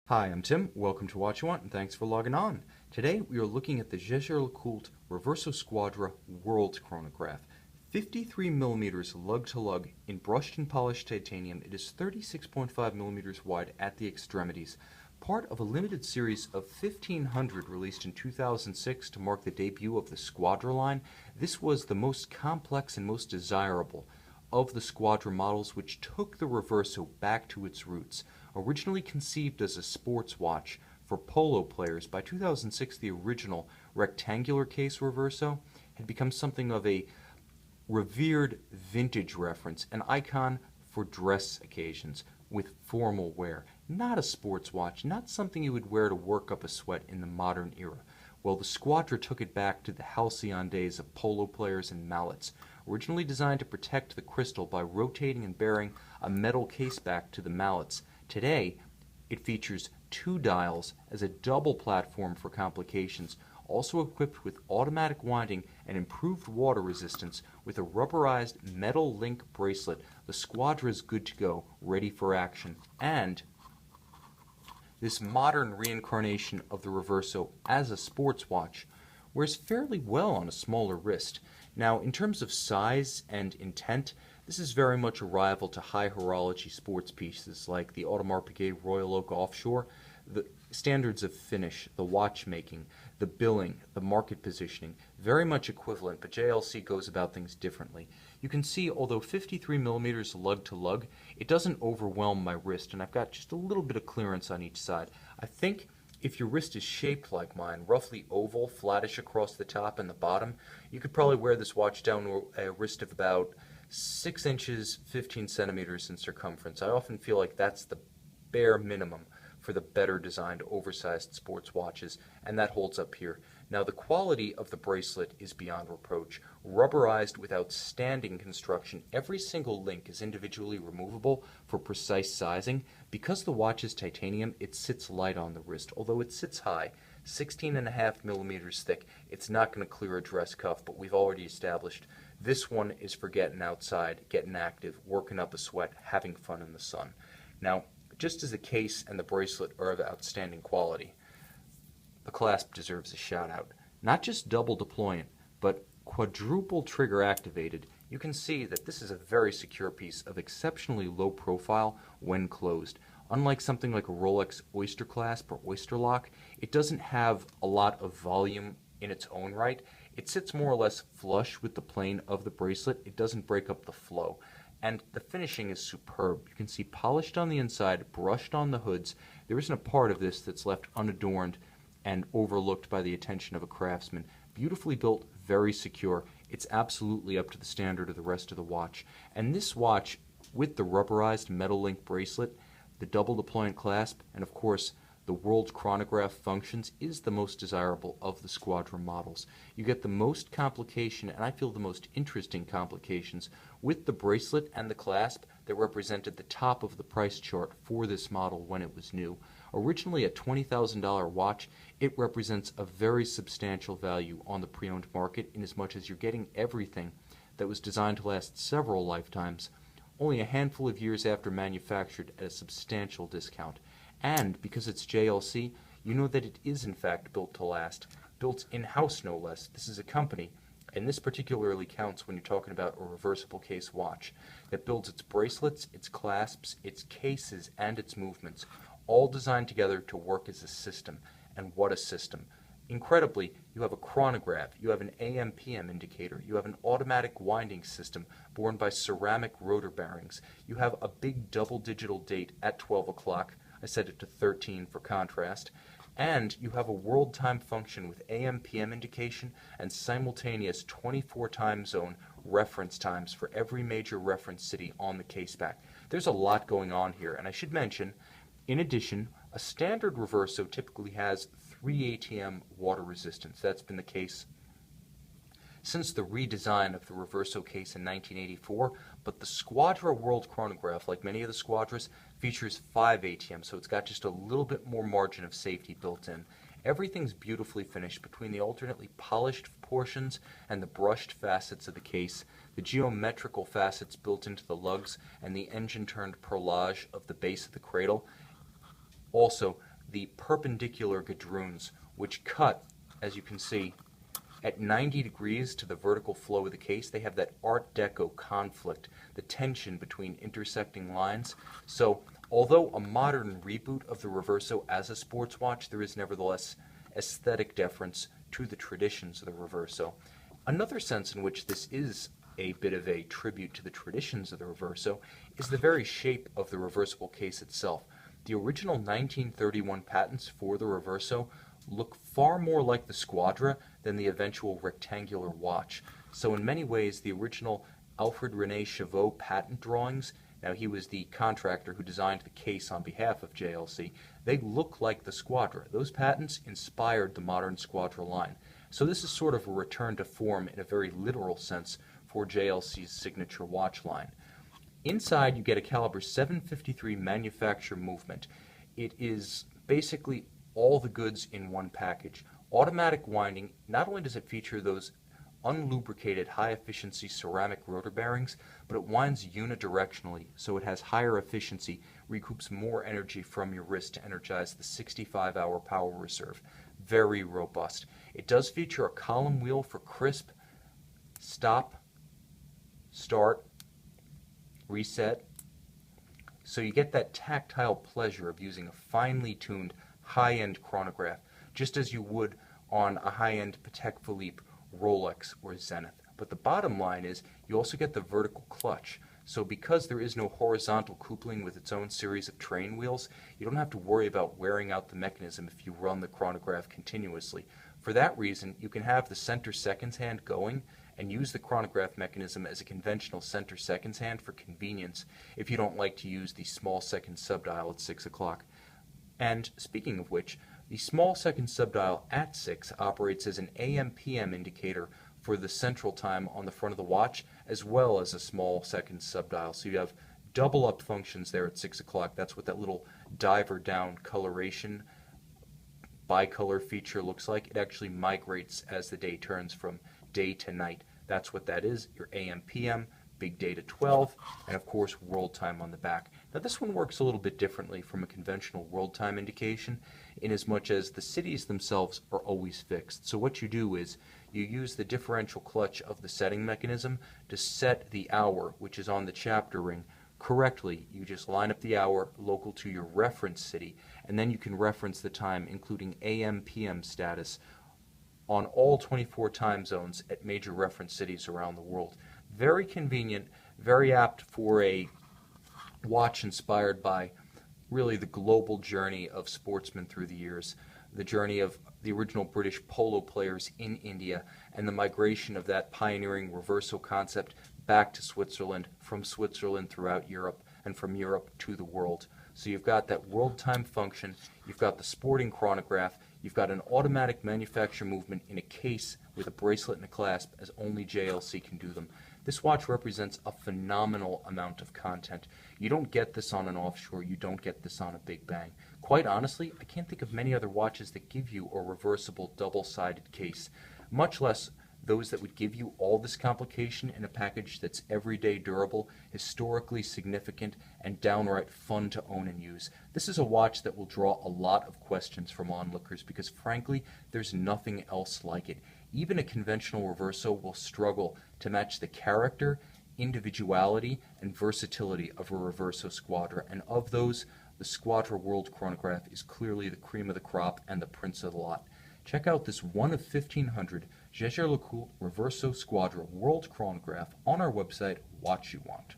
Hi, I'm Tim. Welcome to What You Want, and thanks for logging on. Today we are looking at the Jaeger-LeCoultre Reverso Squadra World Chronograph. 53 millimeters lug-to-lug in brushed and polished titanium. It is 36.5 millimeters wide at the extremities. Part of a limited series of 1,500 released in 2006 to mark the debut of the Squadra line. This was the most complex and most desirable of the Squadra models, which took the Reverso back to its roots. Originally conceived as a sports watch for polo players, by 2006 the original rectangular case Reverso had become something of a revered vintage reference, an icon for dress occasions with formal wear. Not a sports watch, not something you would wear to work up a sweat in the modern era. Well, the Squadra took it back to the halcyon days of polo players and mallets. Originally designed to protect the crystal by rotating and bearing a metal case back to the mallets, today it features two dials as a double platform for complications, also equipped with automatic winding and improved water resistance with a rubberized metal link bracelet. The Squadra is good to go, ready for action. And this modern reincarnation of the Reverso as a sports watch wears fairly well on a smaller wrist. Now, in terms of size and intent, this is very much a rival to high horology sports pieces like the Audemars Piguet Royal Oak Offshore. The standards of finish, the watchmaking, the billing, the market positioning, very much equivalent, but JLC goes about things differently. You can see, although 53 millimeters lug to lug, it doesn't overwhelm my wrist, and I've got just a little bit of clearance on each side. I think if your wrist is shaped like mine, roughly oval, flattish across the top and the bottom, you could probably wear this watch down to a wrist of about 6 inches, 15 centimeters in circumference. I often feel like that's the bare minimum for the better designed oversized sports watches, and that holds up here. Now, the quality of the bracelet is beyond reproach. Rubberized with outstanding construction, every single link is individually removable for precise sizing. Because the watch is titanium, it sits light on the wrist, although it sits high, 16.5 millimeters thick. It's not going to clear a dress cuff, but we've already established this one is for getting outside, getting active, working up a sweat, having fun in the sun. Now, just as the case and the bracelet are of outstanding quality, the clasp deserves a shout out. Not just double deployant, but quadruple trigger activated. You can see that this is a very secure piece of exceptionally low profile when closed. Unlike something like a Rolex Oyster clasp or Oyster lock, it doesn't have a lot of volume in its own right. It sits more or less flush with the plane of the bracelet. It doesn't break up the flow. And the finishing is superb. You can see polished on the inside, brushed on the hoods. There isn't a part of this that's left unadorned and overlooked by the attention of a craftsman. Beautifully built, very secure. It's absolutely up to the standard of the rest of the watch. And this watch, with the rubberized metal link bracelet, the double deployant clasp, and of course the World Chronograph functions, is the most desirable of the Squadra models. You get the most complication, and I feel the most interesting complications, with the bracelet and the clasp that represented the top of the price chart for this model when it was new. Originally a $20,000 watch, it represents a very substantial value on the pre-owned market, inasmuch as you're getting everything that was designed to last several lifetimes, only a handful of years after manufactured at a substantial discount. And because it's JLC, you know that it is in fact built to last, built in-house no less. This is a company, and this particularly counts when you're talking about a reversible case watch, that builds its bracelets, its clasps, its cases, and its movements, all designed together to work as a system. And what a system. Incredibly, you have a chronograph, you have an AM/PM indicator, you have an automatic winding system borne by ceramic rotor bearings, you have a big double digital date at 12 o'clock, I set it to 13 for contrast, and you have a world time function with AM/PM indication and simultaneous 24 time zone reference times for every major reference city on the caseback. There's a lot going on here, and I should mention, in addition, a standard Reverso typically has 3 ATM water resistance. That's been the case since the redesign of the Reverso case in 1984, but the Squadra World Chronograph, like many of the Squadras, features 5 ATM, so it's got just a little bit more margin of safety built in. Everything's beautifully finished between the alternately polished portions and the brushed facets of the case, the geometrical facets built into the lugs, and the engine-turned perlage of the base of the cradle. Also, the perpendicular gadroons, which cut, as you can see, at 90 degrees to the vertical flow of the case. They have that Art Deco conflict, the tension between intersecting lines. So although a modern reboot of the Reverso as a sports watch, there is nevertheless aesthetic deference to the traditions of the Reverso. Another sense in which this is a bit of a tribute to the traditions of the Reverso is the very shape of the reversible case itself. The original 1931 patents for the Reverso look far more like the Squadra than the eventual rectangular watch. So in many ways, the original Alfred René Chauveau patent drawings, now he was the contractor who designed the case on behalf of JLC, they look like the Squadra. Those patents inspired the modern Squadra line. So this is sort of a return to form in a very literal sense for JLC's signature watch line. Inside, you get a caliber 753 manufacture movement. It is basically all the goods in one package. Automatic winding, not only does it feature those unlubricated high-efficiency ceramic rotor bearings, but it winds unidirectionally, so it has higher efficiency, recoups more energy from your wrist to energize the 65-hour power reserve. Very robust. It does feature a column wheel for crisp, stop, start, reset. So you get that tactile pleasure of using a finely tuned high-end chronograph, just as you would on a high-end Patek Philippe, Rolex, or Zenith. But the bottom line is you also get the vertical clutch. So because there is no horizontal coupling with its own series of train wheels, you don't have to worry about wearing out the mechanism if you run the chronograph continuously. For that reason, you can have the center seconds hand going and use the chronograph mechanism as a conventional center seconds hand for convenience if you don't like to use the small second subdial at 6 o'clock. And speaking of which, the small second subdial at 6 operates as an AM/PM indicator for the central time on the front of the watch, as well as a small second subdial. So you have double up functions there at 6 o'clock. That's what that little diver down coloration bicolor feature looks like. It actually migrates as the day turns from day to night. That's what that is, your AM/PM, big data 12, and of course world time on the back. Now this one works a little bit differently from a conventional world time indication, in as much as the cities themselves are always fixed. So what you do is you use the differential clutch of the setting mechanism to set the hour, which is on the chapter ring, correctly. You just line up the hour local to your reference city, and then you can reference the time, including AM/PM status, on all 24 time zones at major reference cities around the world. Very convenient, very apt for a watch inspired by really the global journey of sportsmen through the years, the journey of the original British polo players in India, and the migration of that pioneering Reverso concept back to Switzerland, from Switzerland throughout Europe, and from Europe to the world. So you've got that world time function, you've got the sporting chronograph, you've got an automatic manufacture movement in a case with a bracelet and a clasp, as only JLC can do them. This watch represents a phenomenal amount of content. You don't get this on an Offshore, you don't get this on a Big Bang. Quite honestly, I can't think of many other watches that give you a reversible double-sided case, much less those that would give you all this complication in a package that's everyday durable, historically significant, and downright fun to own and use. This is a watch that will draw a lot of questions from onlookers because frankly, there's nothing else like it. Even a conventional Reverso will struggle to match the character, individuality, and versatility of a Reverso Squadra, and of those, the Squadra World Chronograph is clearly the cream of the crop and the prince of the lot. Check out this one of 1,500 Jaeger-LeCoultre Reverso Squadra World Chronograph on our website, Watch You Want.